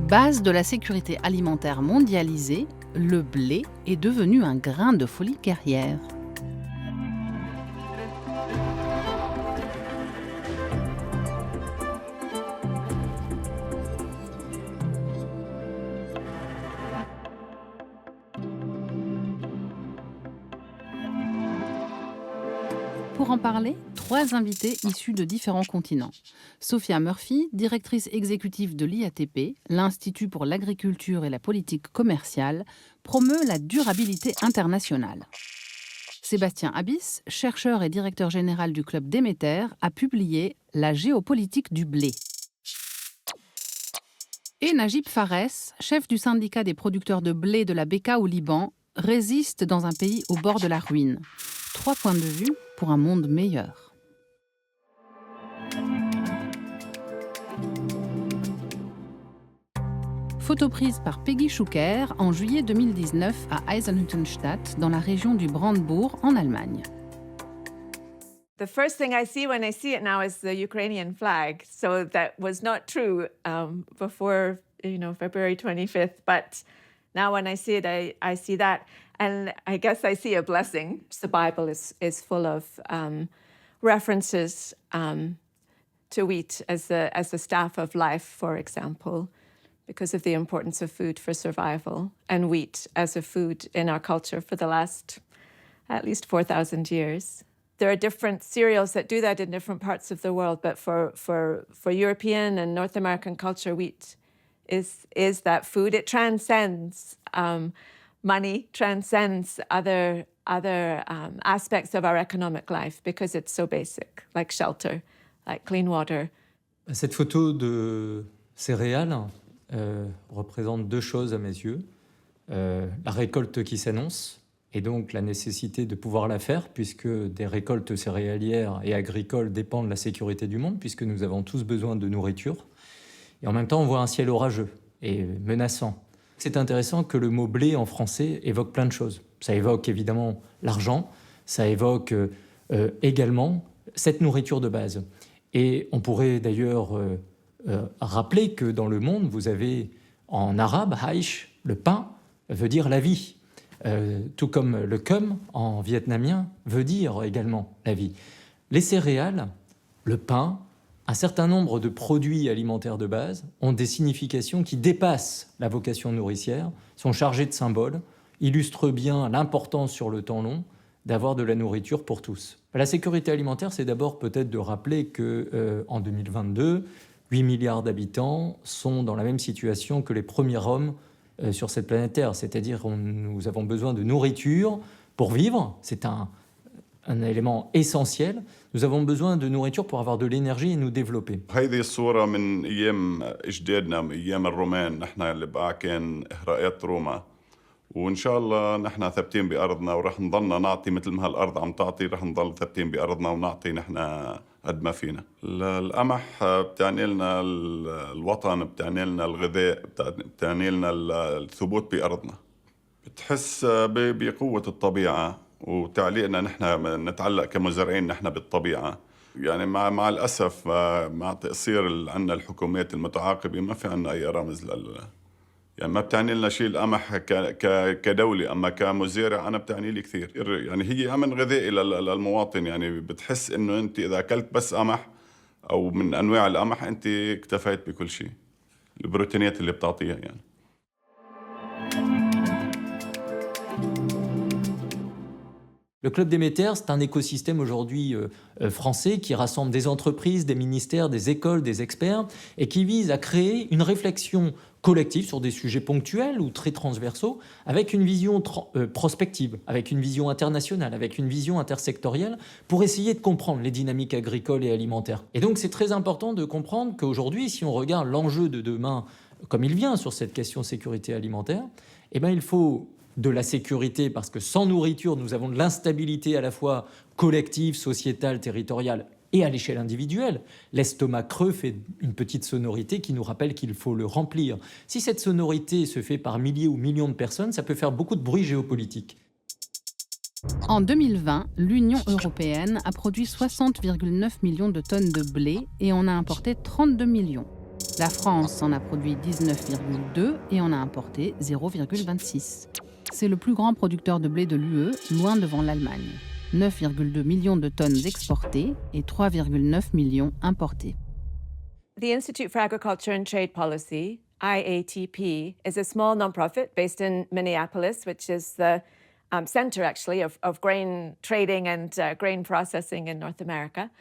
Base de la sécurité alimentaire mondialisée, le blé est devenu un grain de folie guerrière. Pour en parler, 3 invités issus de différents continents. Sophia Murphy, directrice exécutive de l'IATP, l'Institut pour l'agriculture et la politique commerciale, promeut la durabilité internationale. Sébastien Abyss, chercheur et directeur général du club Déméter, a publié La géopolitique du blé. Et Najib Fares, chef du syndicat des producteurs de blé de la Bekaa au Liban, résiste dans un pays au bord de la ruine. 3 points de vue pour un monde meilleur. Photo prise par Peggy Schucker en juillet 2019 à Eisenhüttenstadt, dans la région du Brandebourg, en Allemagne. The first thing I see when I see it now is the Ukrainian flag. So that was not true before, February 25th. But now when I see it, I see that. And I guess I see a blessing. The Bible is full of references to wheat as the staff of life, for example, because of the importance of food for survival, and wheat as a food in our culture for the last at least 4,000 years. There are different cereals that do that in different parts of the world, but for European and North American culture, wheat is that food. It transcends money, transcends other aspects of our economic life because it's so basic, like shelter, like clean water. Cette photo de céréales représente 2 choses à mes yeux. La récolte qui s'annonce, et donc la nécessité de pouvoir la faire, puisque des récoltes céréalières et agricoles dépendent de la sécurité du monde, puisque nous avons tous besoin de nourriture. Et en même temps, on voit un ciel orageux et menaçant. C'est intéressant que le mot blé en français évoque plein de choses. Ça évoque évidemment l'argent, ça évoque également cette nourriture de base. Et on pourrait d'ailleurs rappeler que dans le monde, vous avez en arabe, aish, le pain veut dire la vie. Tout comme le kum en vietnamien veut dire également la vie. Les céréales, le pain, un certain nombre de produits alimentaires de base ont des significations qui dépassent la vocation nourricière, sont chargés de symboles, illustrent bien l'importance sur le temps long d'avoir de la nourriture pour tous. La sécurité alimentaire, c'est d'abord peut-être de rappeler qu'en 2022, 8 milliards d'habitants sont dans la même situation que les premiers hommes sur cette planète Terre, c'est-à-dire nous avons besoin de nourriture pour vivre, c'est un élément essentiel. Nous avons besoin de nourriture pour avoir de l'énergie et nous développer. هذه الصورة من أيام أجدادنا من أيام الرومان، نحن اللي بقى كان إهراءات روما، وإن شاء الله نحن ثابتين بأرضنا ورح نضلنا نعطي مثل ما هالأرض عم تعطي، رح نضل ثابتين بأرضنا ونعطي نحن قد ما فينا. القمح بتعني لنا الوطن، بتعني لنا الغذاء، بتعني لنا الثبوت بأرضنا. بتحس بقوة الطبيعة وتعليقنا نحن نتعلق كمزارعين نحن بالطبيعة. يعني مع الأسف مع تقصير عنا الحكومات المتعاقبة ما في عنا أي رمز يعني ما بتعني لنا شيء القمح كدولة، أما كمزارع أنا بتعني لي كثير. يعني هي أمن غذائي للمواطن، يعني بتحس إنه أنت إذا أكلت بس قمح أو من أنواع القمح أنت اكتفيت بكل شيء، البروتينات اللي بتعطيها يعني. Le Club Déméter, c'est un écosystème aujourd'hui français qui rassemble des entreprises, des ministères, des écoles, des experts et qui vise à créer une réflexion collective sur des sujets ponctuels ou très transversaux avec une vision prospective, avec une vision internationale, avec une vision intersectorielle pour essayer de comprendre les dynamiques agricoles et alimentaires. Et donc c'est très important de comprendre qu'aujourd'hui, si on regarde l'enjeu de demain comme il vient sur cette question sécurité alimentaire, eh bien il faut de la sécurité, parce que sans nourriture, nous avons de l'instabilité à la fois collective, sociétale, territoriale et à l'échelle individuelle. L'estomac creux fait une petite sonorité qui nous rappelle qu'il faut le remplir. Si cette sonorité se fait par milliers ou millions de personnes, ça peut faire beaucoup de bruit géopolitique. En 2020, l'Union européenne a produit 60,9 millions de tonnes de blé et en a importé 32 millions. La France en a produit 19,2 et en a importé 0,26. C'est le plus grand producteur de blé de l'UE, loin devant l'Allemagne. 9,2 millions de tonnes exportées et 3,9 millions importées. The Institute for Agriculture and Trade Policy, IATP, is a small nonprofit based in Minneapolis, which is the center, actually, of grain trading and grain processing in North America.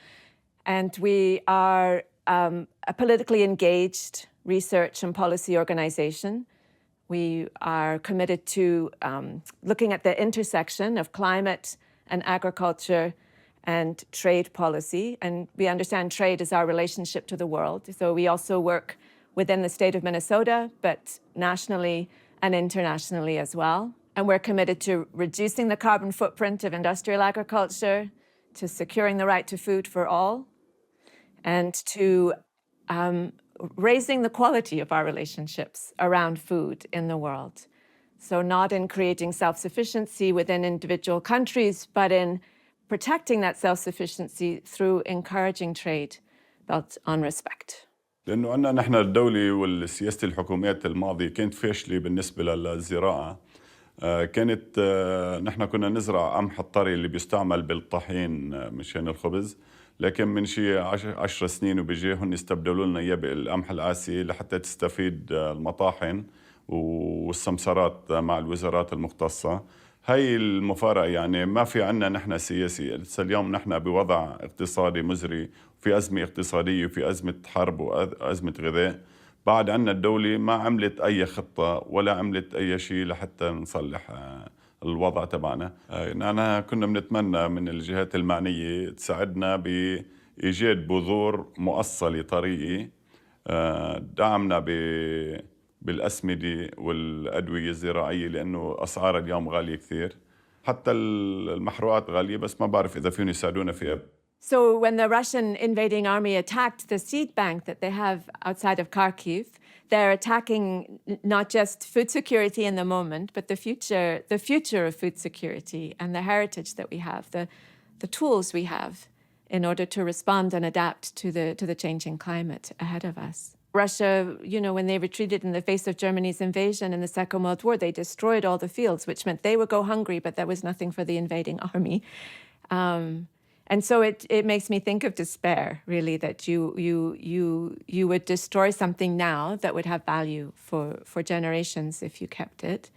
And we are a politically engaged research and policy organization. We are committed to looking at the intersection of climate and agriculture and trade policy. And we understand trade is our relationship to the world. So we also work within the state of Minnesota, but nationally and internationally as well. And we're committed to reducing the carbon footprint of industrial agriculture, to securing the right to food for all, and to raising the quality of our relationships around food in the world. So not in creating self-sufficiency within individual countries, but in protecting that self-sufficiency through encouraging trade built on respect. لأنه عندنا نحن الدولة والسياسة الحكومات الماضية كانت فاشلة بالنسبة للزراعة. كانت نحن كنا نزرع قمح الطري اللي بيستعمل بالطحين مشان الخبز، لكن من شي 10 سنين وبيجي هن استبدلوا لنا اياه بالقمح القاسي لحتى تستفيد المطاحن والسمسرات مع الوزارات المختصة. هاي المفارقة يعني ما في عنا نحن سياسي. اليوم نحن بوضع اقتصادي مزري، في أزمة اقتصادية وفي أزمة حرب وأزمة غذاء. بعد عنا الدولة ما عملت أي خطة ولا عملت أي شيء لحتى نصلح الوضع تبعنا. أنا كنا بنتمنى من الجهات المعنية تساعدنا بإيجاد بذور مؤصلة طريقة، دعمنا بالأسمدة والأدوية الزراعية لأنه أسعار اليوم غالية كثير. حتى المحروقات غالية بس ما بعرف إذا فيهم يساعدونا فيها. So when the Russian invading army attacked the seed bank that they have outside of Kharkiv, they're attacking not just food security in the moment, but the future of food security and the heritage that we have, the tools we have in order to respond and adapt to the changing climate ahead of us. Russia, you know, when they retreated in the face of Germany's invasion in the Second World War, they destroyed all the fields, which meant they would go hungry, but there was nothing for the invading army. And so it makes me think of despair, really, that you would destroy something now that would have value for generations if you kept it.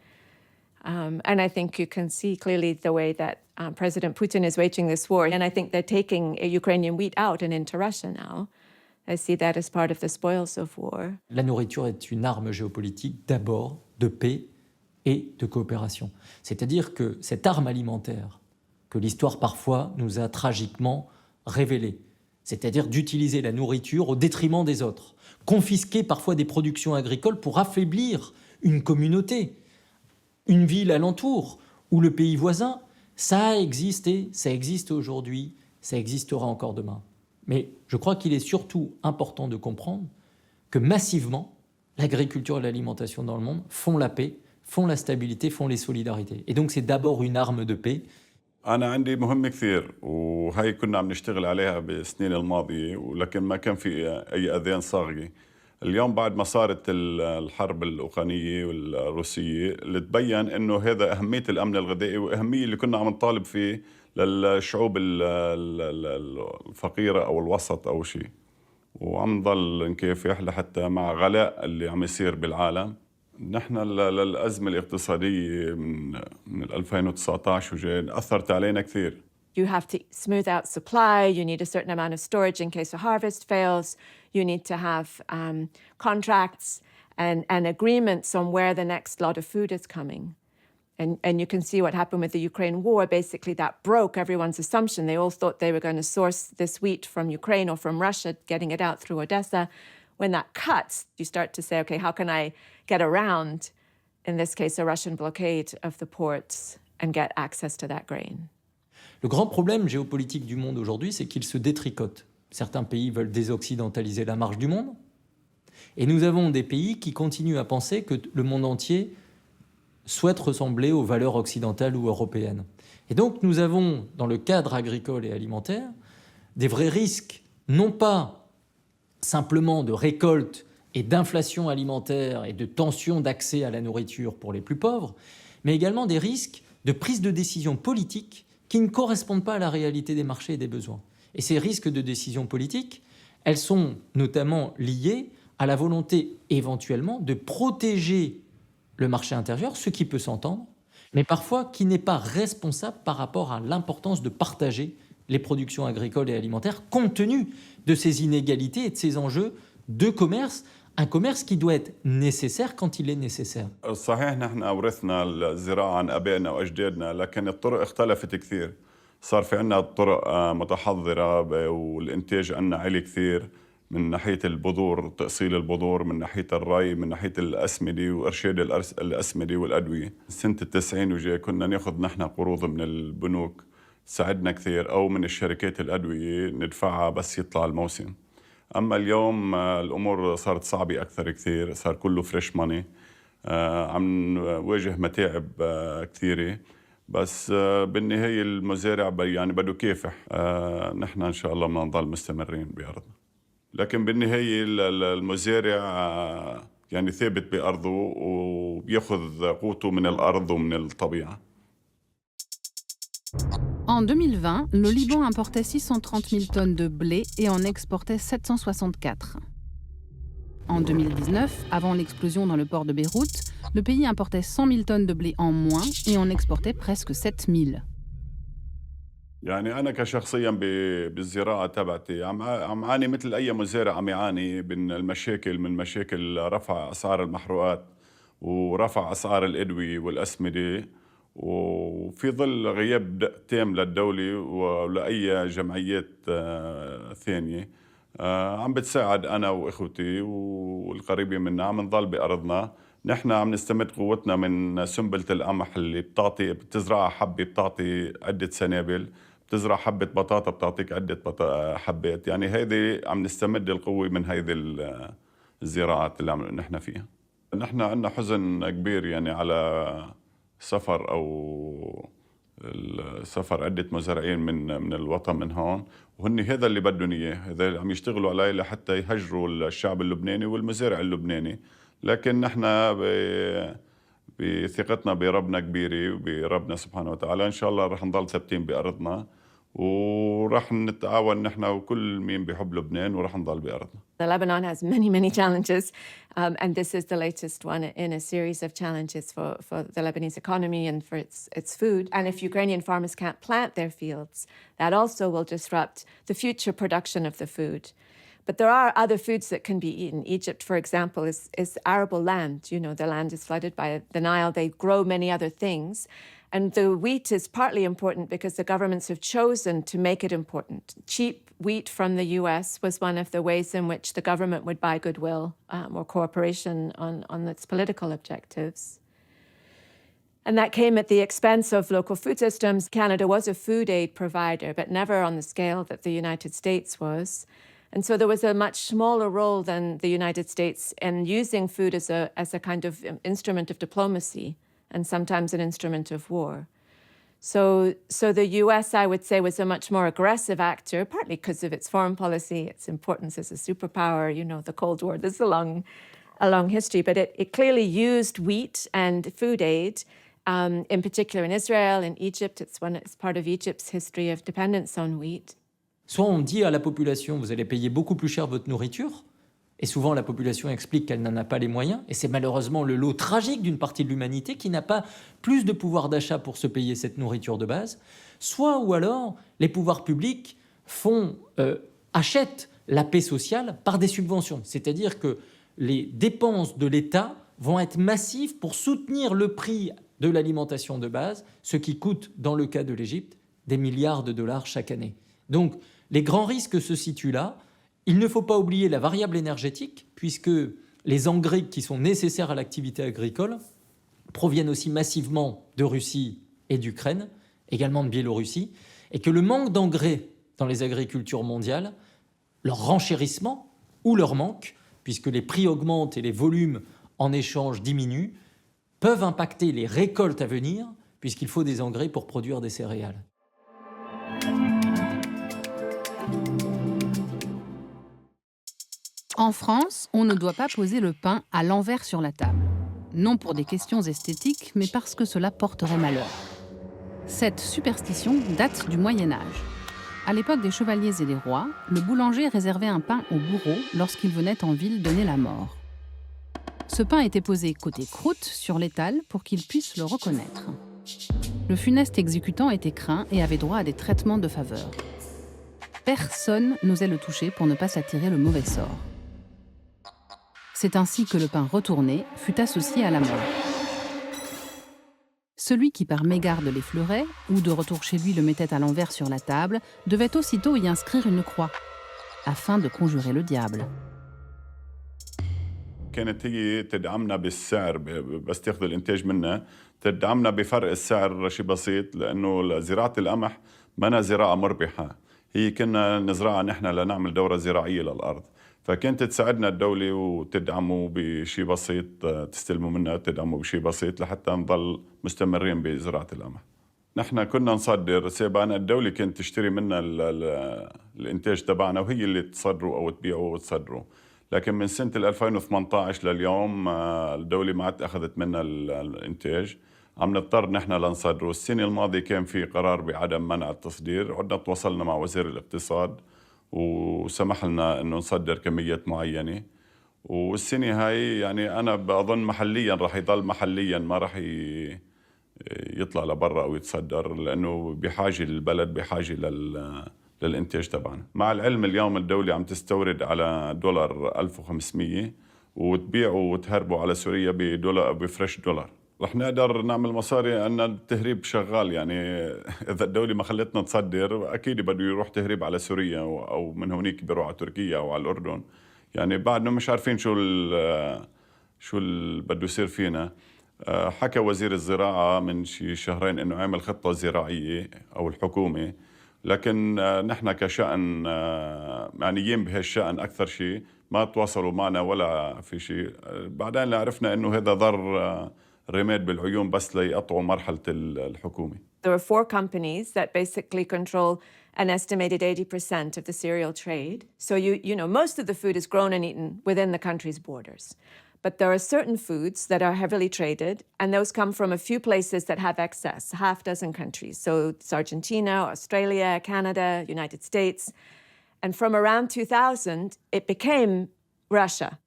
And I think you can see clearly the way that President Putin is waging this war. And I think they're taking Ukrainian wheat out and into Russia now. I see that as part of the spoils of war. La nourriture est une arme géopolitique d'abord de paix et de coopération. C'est-à-dire que cette arme alimentaire que l'histoire parfois nous a tragiquement révélée, c'est-à-dire d'utiliser la nourriture au détriment des autres, confisquer parfois des productions agricoles pour affaiblir une communauté, une ville alentour ou le pays voisin, ça a existé, ça existe aujourd'hui, ça existera encore demain. Mais je crois qu'il est surtout important de comprendre que massivement, l'agriculture et l'alimentation dans le monde font la paix, font la stabilité, font les solidarités. Et donc c'est d'abord une arme de paix. أنا عندي مهمة كثير وهي كنا عم نشتغل عليها بالسنين الماضية ولكن ما كان في أي أذان صاغية. اليوم بعد ما صارت الحرب الأوكرانية والروسية اللي تبين إنه هذا أهمية الأمن الغذائي وأهمية اللي كنا عم نطالب فيه للشعوب الفقيرة أو الوسط أو شيء. وعم نضل نكافح لحتى مع غلاء اللي عم يصير بالعالم. نحن الأزمة الاقتصادية من 2019 وجاي أثرت علينا كثير. You have to smooth out supply. You need a certain amount of storage in case a harvest fails. You need to have contracts and agreements on where the next lot of food is coming. And you can see what happened with the Ukraine war. Basically, that broke everyone's assumption. They all thought they were going to source this wheat from Ukraine or from Russia, getting it out through Odessa. When that cuts, you start to say, okay, how can I get around, in this case, a Russian blockade of the ports and get access to that grain? Le grand problème géopolitique du monde aujourd'hui, c'est qu'il se détricote. Certains pays veulent désoccidentaliser la marche du monde. Et nous avons des pays qui continuent à penser que le monde entier souhaite ressembler aux valeurs occidentales ou européennes. Et donc nous avons, dans le cadre agricole et alimentaire, des vrais risques, non pas simplement de récolte et d'inflation alimentaire et de tensions d'accès à la nourriture pour les plus pauvres, mais également des risques de prise de décision politique qui ne correspondent pas à la réalité des marchés et des besoins. Et ces risques de décision politique, elles sont notamment liées à la volonté éventuellement de protéger le marché intérieur, ce qui peut s'entendre, mais parfois qui n'est pas responsable par rapport à l'importance de partager les productions agricoles et alimentaires compte tenu de ces inégalités et de ces enjeux de commerce, un commerce qui doit être nécessaire quand il est nécessaire. صحيح نحن أورثنا الزراعة عن أبائنا وأجدادنا لكن الطرق اختلفت كثير. صار في عنا طرق متحضرة والإنتاج عنا عالي كثير من ناحية البذور تأصيل البذور من ناحية الري من ناحية الأسمدة وإرشاد الأسمدة والأدوية. سنة ال90 وجاي كنا ناخذ نحن قروض من البنوك تساعدنا كثير أو من الشركات الأدوية ندفعها بس يطلع الموسم. أما اليوم الأمور صارت صعبة أكثر كثير صار كله فريش ماني عم نواجه متاعب كثيرة بس بالنهاية المزارع يعني بده كافح نحن إن شاء الله بدنا نضل مستمرين بأرضنا لكن بالنهاية المزارع يعني ثابت بأرضه وبياخذ قوته من الأرض ومن الطبيعة. En 2020, le Liban importait 630 000 tonnes de blé et en exportait 764. En 2019, avant l'explosion dans le port de Beyrouth, le pays importait 100 000 tonnes de blé en moins et en exportait presque 7 000. يعني أنا كشخصياً بالزراعة تبعتي عم عاني مثل أي مزارع عم يعاني من المشاكل من مشاكل رفع أسعار المحروقات ورفع أسعار الأدوية والأسمدة وفي ظل غياب تام للدولة ولأي جمعيات ثانية عم بتساعد أنا وإخوتي والقريبين منا عم نضل بأرضنا. نحن عم نستمد قوتنا من سنبلة القمح اللي بتزرعها حبة بتعطي عدة سنابل بتزرع حبة بطاطا بتعطيك عدة حبات يعني هيدي عم نستمد القوة من هيدي الزراعات اللي نحن فيها. نحن عندنا حزن كبير يعني على سفر أو السفر عدة مزارعين من الوطن من هون وهن هذا اللي بدهم إياه هذا اللي عم يشتغلوا عليه لحتى يهجروا الشعب اللبناني والمزارع اللبناني لكن نحن بثقتنا بربنا كبيرة وبربنا سبحانه وتعالى إن شاء الله رح نضل ثابتين بأرضنا ورح نتعاون نحن وكل مين بيحب لبنان ورح نضل بأرضنا. Lebanon has many challenges, and this is the latest one in a series of challenges for the Lebanese economy and for its food. And if Ukrainian farmers can't plant their fields, that also will disrupt the future production of the food. But there are other foods that can be eaten. Egypt, for example, is arable land. You know, the land is flooded by the Nile. They grow many other things. And the wheat is partly important because the governments have chosen to make it important. Cheap wheat from the US was one of the ways in which the government would buy goodwill or cooperation on its political objectives. And that came at the expense of local food systems. Canada was a food aid provider, but never on the scale that the United States was. And so there was a much smaller role than the United States in using food as a kind of instrument of diplomacy and sometimes an instrument of war. So the US, I would say, was a much more aggressive actor, partly because of its foreign policy, its importance as a superpower, you know, the Cold War. There's a long history, but it clearly used wheat and food aid, in particular in Israel, in Egypt. It's part of Egypt's history of dependence on wheat. Soit on dit à la population, vous allez payer beaucoup plus cher votre nourriture, et souvent la population explique qu'elle n'en a pas les moyens, et c'est malheureusement le lot tragique d'une partie de l'humanité qui n'a pas plus de pouvoir d'achat pour se payer cette nourriture de base, soit ou alors les pouvoirs publics achètent la paix sociale par des subventions, c'est-à-dire que les dépenses de l'État vont être massives pour soutenir le prix de l'alimentation de base, ce qui coûte, dans le cas de l'Égypte, des milliards de dollars chaque année. Donc, les grands risques se situent là. Il ne faut pas oublier la variable énergétique, puisque les engrais qui sont nécessaires à l'activité agricole proviennent aussi massivement de Russie et d'Ukraine, également de Biélorussie, et que le manque d'engrais dans les agricultures mondiales, leur renchérissement ou leur manque, puisque les prix augmentent et les volumes en échange diminuent, peuvent impacter les récoltes à venir, puisqu'il faut des engrais pour produire des céréales. En France, on ne doit pas poser le pain à l'envers sur la table. Non pour des questions esthétiques, mais parce que cela porterait malheur. Cette superstition date du Moyen-Âge. À l'époque des chevaliers et des rois, le boulanger réservait un pain au bourreau lorsqu'il venait en ville donner la mort. Ce pain était posé côté croûte sur l'étal pour qu'il puisse le reconnaître. Le funeste exécutant était craint et avait droit à des traitements de faveur. Personne n'osait le toucher pour ne pas s'attirer le mauvais sort. C'est ainsi que le pain retourné fut associé à la mort. Celui qui par mégarde l'effleurait, ou de retour chez lui le mettait à l'envers sur la table, devait aussitôt y inscrire une croix, afin de conjurer le diable. كانت هي تدعمنا بالسعر بس تاخذ الانتاج منا تدعمنا بفرق السعر شيء بسيط لانه زراعه القمح ما زراعه مربحه هي كنا نزرعها نحن لنعمل دوره زراعيه للارض فكانت تساعدنا الدوله وتدعموا بشيء بسيط تستلموا منا تدعموا بشيء بسيط لحتى نضل مستمرين بزراعه القمح. نحن كنا نصدر سابقا الدوله كانت تشتري منا الانتاج تبعنا وهي اللي تصدروا او تبيعوا وتصدروا. لكن من سنة 2018 لليوم الدولة ما عاد أخذت منا الإنتاج عم نضطر نحن لنصدره. السنة الماضية كان في قرار بعدم منع التصدير عدنا تواصلنا مع وزير الاقتصاد وسمح لنا أنه نصدر كميات معينة والسنة هاي يعني أنا بأظن محليا رح يضل محليا ما رح يطلع لبرا أو يتصدر لأنه بحاجة البلد بحاجة للإنتاج تبعنا. مع العلم اليوم الدولة عم تستورد على دولار 1500 وتبيع وتهربوا على سوريا بدولار بفريش دولار. رح نقدر نعمل مصاري أن التهريب شغال يعني إذا الدولة ما خلتنا نصدر أكيد بده يروح تهريب على سوريا أو من هونيك بيروح على تركيا أو على الأردن. يعني بعدنا مش عارفين شو بده يصير فينا. حكى وزير الزراعة من شي شهرين إنه عمل خطة زراعية أو الحكومة لكن نحن كشأن معنيين بهالشأن أكثر شيء ما تواصلوا معنا ولا في شيء بعدين عرفنا إنه هذا ضر رماد بالعيون بس ليقطعوا مرحلة الحكومة. There are 4 companies that basically control an estimated 80% of the cereal trade. So you know most of the food is grown and eaten within the country's borders. But there are certain foods that are heavily traded, and those come from a few places that have excess, half dozen countries. So it's Argentina, Australia, Canada, United States. And from around 2000, it became Russia.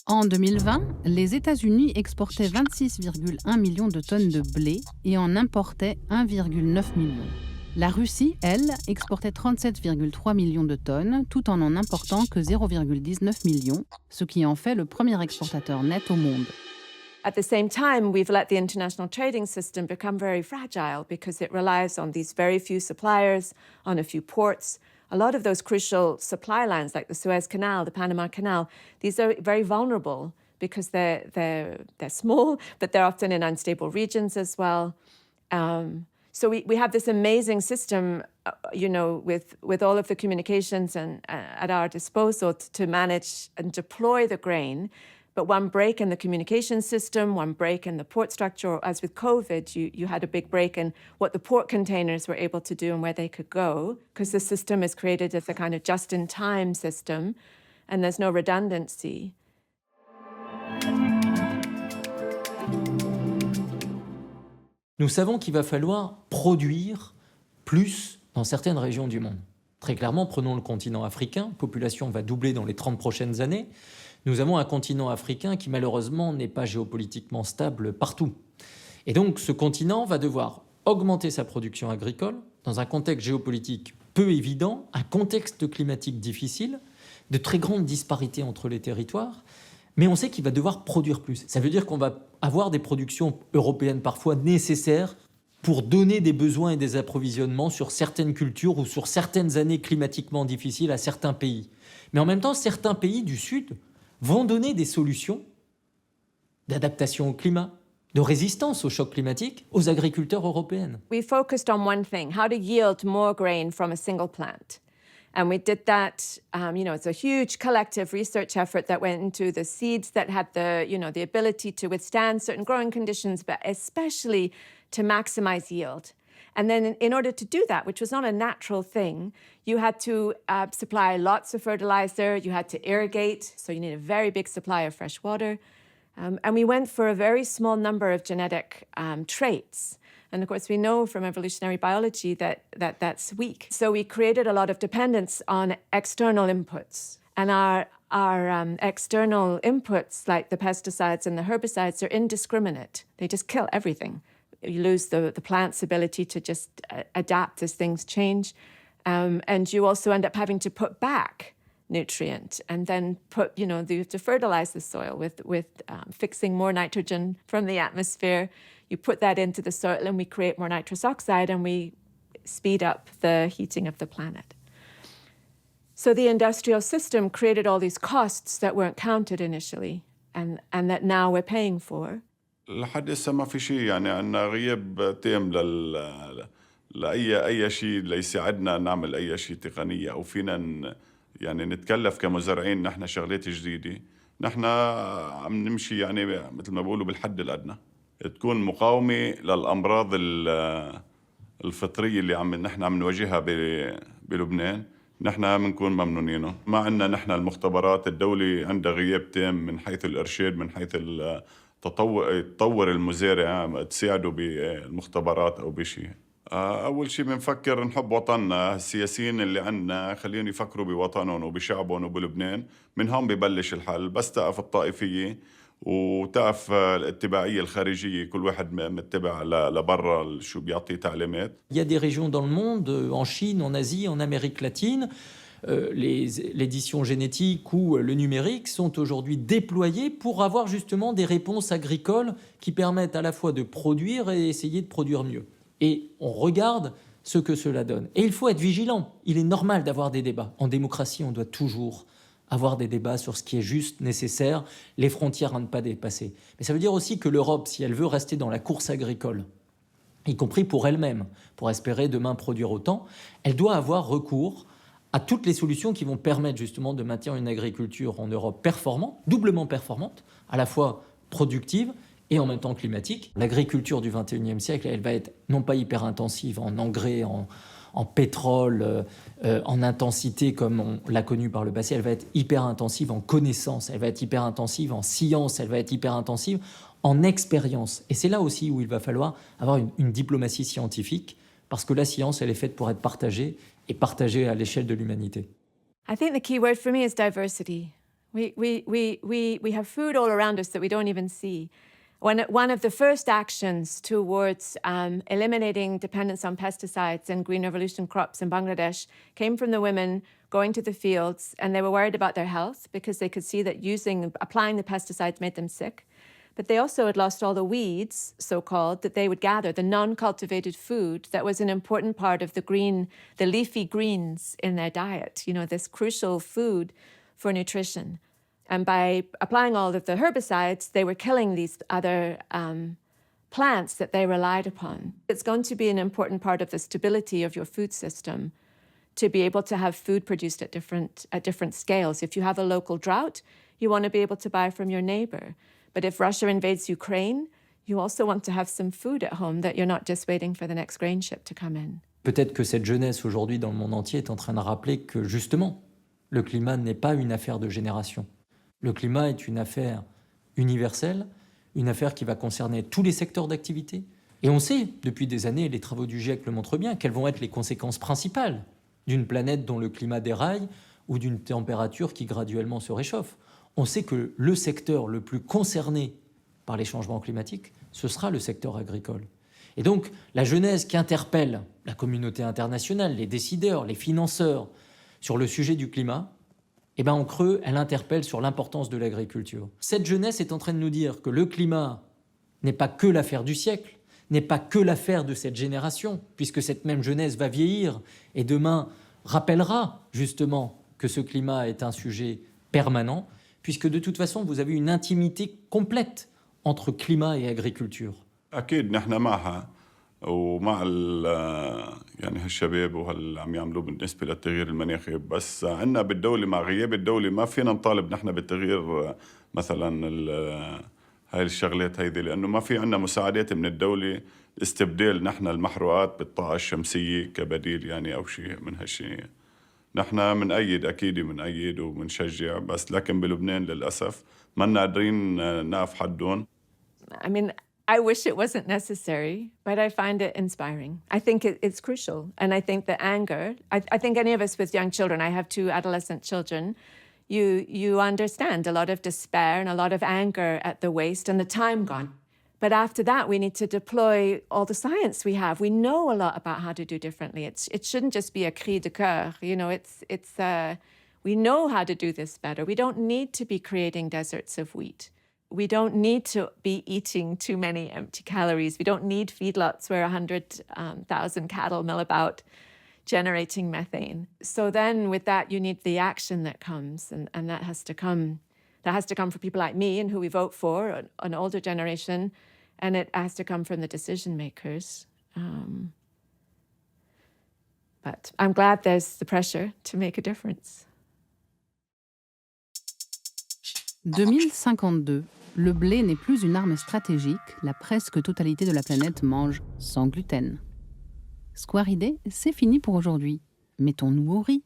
En 2020, les États-Unis exportaient 26,1 millions de tonnes de blé et en importaient 1,9 million. La Russie, elle, exportait 37,3 millions de tonnes, tout en important que 0,19 millions, ce qui en fait le premier exportateur net au monde. At the same time, we've let the international trading system become very fragile because it relies on these very few suppliers, on a few ports. A lot of those crucial supply lines, like the Suez Canal, the Panama Canal, these are very vulnerable because they're small, but they're often in unstable regions as well. So we have this amazing system, you know, with all of the communications and at our disposal to manage and deploy the grain. But one break in the communication system, one break in the port structure, or as with COVID, you had a big break in what the port containers were able to do and where they could go, because the system is created as a kind of just-in-time system, and there's no redundancy. Nous savons qu'il va falloir produire plus dans certaines régions du monde. Très clairement, prenons le continent africain, population va doubler dans les 30 prochaines années. Nous avons un continent africain qui malheureusement n'est pas géopolitiquement stable partout. Et donc ce continent va devoir augmenter sa production agricole dans un contexte géopolitique peu évident, un contexte climatique difficile, de très grandes disparités entre les territoires, mais on sait qu'il va devoir produire plus. Ça veut dire qu'on va avoir des productions européennes parfois nécessaires pour donner des besoins et des approvisionnements sur certaines cultures ou sur certaines années climatiquement difficiles à certains pays. Mais en même temps, certains pays du Sud vont donner des solutions d'adaptation au climat, de résistance au choc climatique aux agriculteurs européens. We focused on one thing, how to yield more grain from a single plant. And we did that, you know, it's a huge collective research effort that went into the seeds that had the ability to withstand certain growing conditions, but especially to maximize yield. And then in order to do that, which was not a natural thing, you had to supply lots of fertilizer, you had to irrigate, so you need a very big supply of fresh water. And we went for a very small number of genetic traits. And of course, we know from evolutionary biology that that's weak. So we created a lot of dependence on external inputs. And our external inputs, like the pesticides and the herbicides, are indiscriminate. They just kill everything. You lose the plant's ability to just adapt as things change. And you also end up having to put back nutrient and then you have to fertilize the soil with fixing more nitrogen from the atmosphere. You put that into the soil and we create more nitrous oxide and we speed up the heating of the planet. So the industrial system created all these costs that weren't counted initially and that now we're paying for. لحد هسه ما في شيء يعني عندنا غياب تام لأي شيء ليساعدنا نعمل أي شيء تقنية أو فينا يعني نتكلف كمزارعين نحن شغلات جديدة. نحن عم نمشي يعني مثل ما بيقولوا بالحد الأدنى تكون مقاومة للأمراض الفطرية اللي نحن عم نواجهها بلبنان. نحن بنكون ممنونينه. ما عندنا نحن المختبرات الدولة عندها غياب تام من حيث الإرشاد من حيث تطور المزارع تساعده بالمختبرات أو بشيء. أول شيء بنفكر نحب وطننا. السياسيين اللي عندنا خليهم يفكروا بوطنهم وبشعبهم وبلبنان. من هون ببلش الحل. بس تقف الطائفية وتقف الاتباعية الخارجية كل واحد متبع لبرا شو بيعطي تعليمات. Il y a des régions dans le monde, en Chine, en Asie, en Amérique latine, l'édition génétique ou le numérique sont aujourd'hui déployés pour avoir justement des réponses agricoles qui permettent à la fois de produire et essayer de produire mieux. Et on regarde ce que cela donne. Et il faut être vigilant. Il est normal d'avoir des débats. En démocratie, on doit toujours avoir des débats sur ce qui est juste, nécessaire, les frontières à ne pas dépasser. Mais ça veut dire aussi que l'Europe, si elle veut rester dans la course agricole, y compris pour elle-même, pour espérer demain produire autant, elle doit avoir recours à toutes les solutions qui vont permettre justement de maintenir une agriculture en Europe performante, doublement performante, à la fois productive et en même temps climatique. L'agriculture du XXIe siècle, elle va être non pas hyper intensive en engrais, en pétrole, en intensité comme on l'a connu par le passé, elle va être hyper intensive en connaissances, elle va être hyper intensive en science, elle va être hyper intensive en expérience. Et c'est là aussi où il va falloir avoir une diplomatie scientifique, parce que la science, elle est faite pour être partagée, et partagée à l'échelle de l'humanité. I think the key word for me is diversity. We have food all around us that we don't even see. One of the first actions towards eliminating dependence on pesticides and green revolution crops in Bangladesh came from the women going to the fields, and they were worried about their health because they could see that applying the pesticides made them sick. But they also had lost all the weeds, so-called, that they would gather, the non-cultivated food that was an important part of the leafy greens in their diet, this crucial food for nutrition. And by applying all of the herbicides, they were killing these other plants that they relied upon. It's going to be an important part of the stability of your food system to be able to have food produced at different scales. If you have a local drought, you want to be able to buy from your neighbor. But if Russia invades Ukraine, you also want to have some food at home that you're not just waiting for the next grain ship to come in. Peut-être que cette jeunesse aujourd'hui dans le monde entier est en train de rappeler que justement, le climat n'est pas une affaire de génération. Le climat est une affaire universelle, une affaire qui va concerner tous les secteurs d'activité. Et on sait, depuis des années, les travaux du GIEC le montrent bien, quelles vont être les conséquences principales d'une planète dont le climat déraille ou d'une température qui graduellement se réchauffe. On sait que le secteur le plus concerné par les changements climatiques, ce sera le secteur agricole. Et donc, la jeunesse qui interpelle la communauté internationale, les décideurs, les financeurs sur le sujet du climat, en creux, elle interpelle sur l'importance de l'agriculture. Cette jeunesse est en train de nous dire que le climat n'est pas que l'affaire du siècle, n'est pas que l'affaire de cette génération, puisque cette même jeunesse va vieillir et demain rappellera justement que ce climat est un sujet permanent, puisque de toute façon, vous avez une intimité complète entre climat et agriculture. أكيد نحن معها ومع يعني هالشباب وهال عم يعملوه بالنسبة للتغيير المناخي، بس عندنا بالدولة مع غياب الدولة ما فينا نطالب نحن بالتغيير مثلا هاي الشغلات هيدي، لأنه ما في عنا مساعدات من الدولة استبدال نحن المحروقات بالطاقة الشمسية كبديل يعني أو شيء من هالشيء. نحن منأيد أكيد منأيد ومنشجع، بس لكن بلبنان للأسف ما قادرين نقف حدهم. I mean, I wish it wasn't necessary, but I find it inspiring. I think it's crucial. And I think the anger, I think any of us with young children, I have 2 adolescent children, you understand a lot of despair and a lot of anger at the waste and the time gone. But after that, we need to deploy all the science we have. We know a lot about how to do differently. It shouldn't just be a cri de coeur. You know, we know how to do this better. We don't need to be creating deserts of wheat. We don't need to be eating too many empty calories. We don't need feedlots where 100,000 cattle mill about generating methane. So then with that, you need the action that comes, and that has to come. That has to come from people like me and who we vote for, an older generation, and it has to come from the decision makers. But I'm glad there's the pressure to make a difference. 2052, le blé n'est plus une arme stratégique, la presque totalité de la planète mange sans gluten. Square Idée, c'est fini pour aujourd'hui. Mettons-nous au riz.